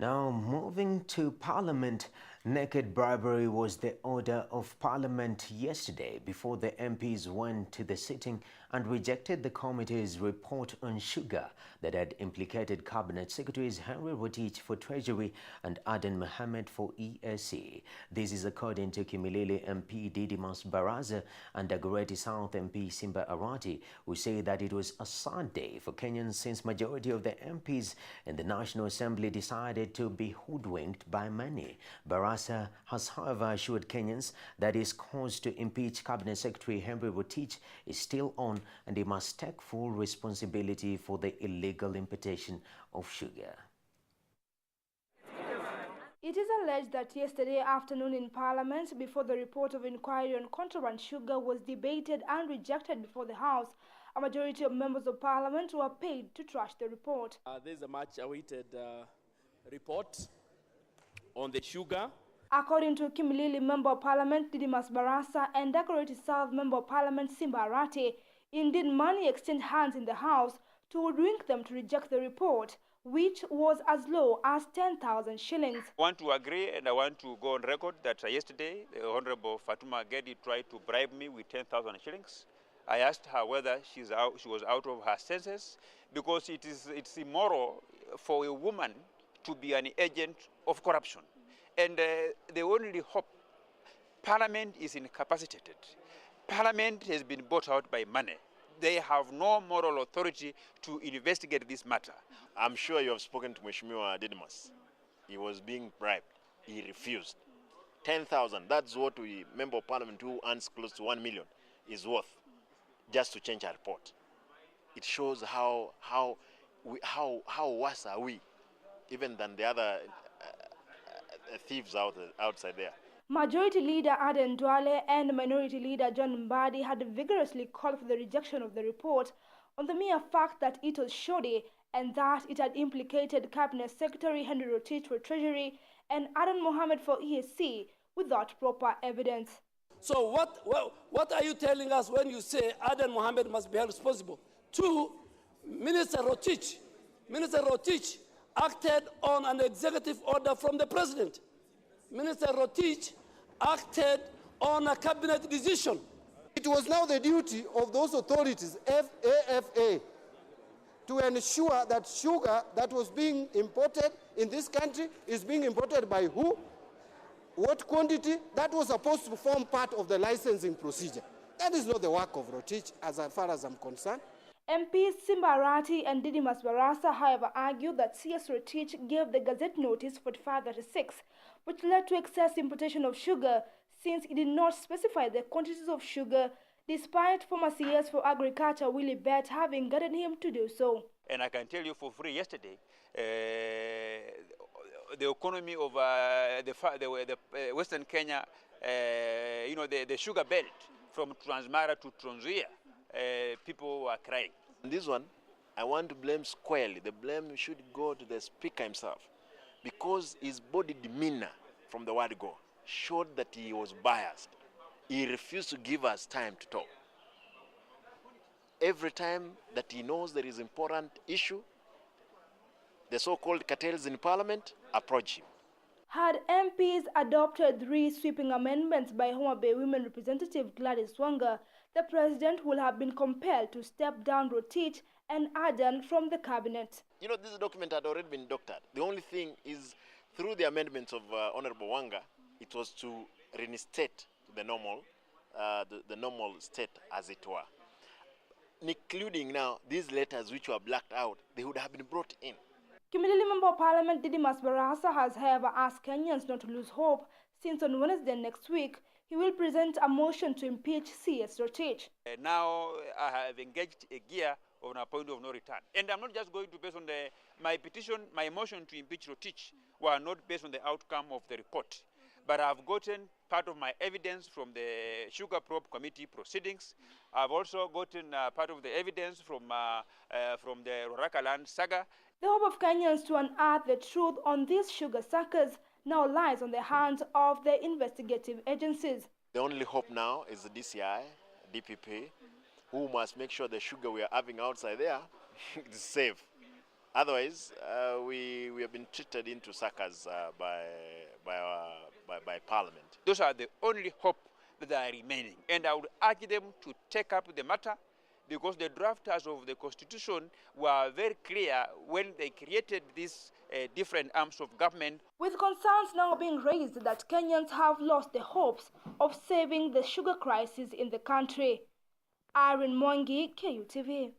Now, moving to Parliament, naked bribery was the order of Parliament yesterday before the MPs went to the sitting and rejected the committee's report on sugar that had implicated Cabinet Secretaries Henry Rotich for Treasury and Aden Mohammed for ESC. This is according to Kimilili MP Didimas Baraza and Dagoretti South MP Simba Arati, who say that it was a sad day for Kenyans since majority of the MPs in the National Assembly decided to be hoodwinked by money. Barasa has, however, assured Kenyans that his cause to impeach Cabinet Secretary Henry Rotich is still on and he must take full responsibility for the illegal importation of sugar. It is alleged that yesterday afternoon in Parliament, before the report of inquiry on contraband sugar was debated and rejected before the House, a majority of members of Parliament were paid to trash the report. There is a much-awaited report on the sugar. According to Kimilili Member of Parliament Didimas Barasa and Dagoretti South Member of Parliament Simba Arati, indeed money exchanged hands in the House to hoodwink them to reject the report, which was as low as 10,000 shillings. I want to agree and I want to go on record that yesterday the Honorable Fatuma Gedi tried to bribe me with 10,000 shillings. I asked her whether she was out of her senses, because it's immoral for a woman to be an agent of corruption. And the only hope, Parliament is incapacitated. Parliament has been bought out by money. They have no moral authority to investigate this matter. I'm sure you have spoken to Mheshimiwa Didimas. He was being bribed. He refused. 10,000, that's what we, Member of Parliament who earns close to 1 million, is worth just to change a report. It shows how worse are we, even than the other thieves outside there. Majority Leader Aden Duale and Minority Leader John Mbadi had vigorously called for the rejection of the report on the mere fact that it was shoddy and that it had implicated Cabinet Secretary Henry Rotich for Treasury and Aden Mohammed for ESC without proper evidence. So what are you telling us when you say Aden Mohammed must be held responsible? Two, Minister Rotich acted on an executive order from the President. Minister Rotich acted on a cabinet decision. It was now the duty of those authorities, AFA, to ensure that sugar that was being imported in this country is being imported by who, what quantity. That was supposed to form part of the licensing procedure. That is not the work of Rotich, as far as I'm concerned. MPs Simba Arati and Didimas Barasa, however, argued that CS Rotich gave the Gazette Notice 4536, which led to excess importation of sugar, since it did not specify the quantities of sugar, despite former CS for Agriculture Willie Bett having guided him to do so. And I can tell you for free, yesterday, the economy of the Western Kenya, the sugar belt from Transmara to Trans Nzoia, people were crying. On this one, I want to blame squarely. The blame should go to the Speaker himself, because his body demeanor from the word go showed that he was biased. He refused to give us time to talk. Every time that he knows there is an important issue, the so-called cartels in Parliament approach him. Had MPs adopted 3 sweeping amendments by Homa Bay Women Representative Gladys Wanga, the President would have been compelled to step down Rotich and Aden from the cabinet. You know, this document had already been doctored. The only thing is, through the amendments of Honorable Wanga, it was to reinstate the normal state, as it were. Including now these letters which were blacked out, they would have been brought in. Kimilili Member of Parliament Didimas Barasa has, however, asked Kenyans not to lose hope, since on Wednesday next week he will present a motion to impeach CS Rotich. Now I have engaged a gear on a point of no return. And I'm not just going to base on my motion to impeach Rotich were not based on the outcome of the report. But I've gotten part of my evidence from the Sugar Probe Committee proceedings. I've also gotten part of the evidence from the Roraka Land saga. The hope of Kenyans to unearth the truth on these sugar suckers now lies on the hands of the investigative agencies. The only hope now is the DCI, DPP, who must make sure the sugar we are having outside there is safe. Otherwise, we have been treated into suckers by Parliament. Those are the only hope that are remaining. And I would urge them to take up the matter, because the drafters of the Constitution were very clear when they created these different arms of government. With concerns now being raised that Kenyans have lost the hopes of saving the sugar crisis in the country. Irene Mwangi, KUTV.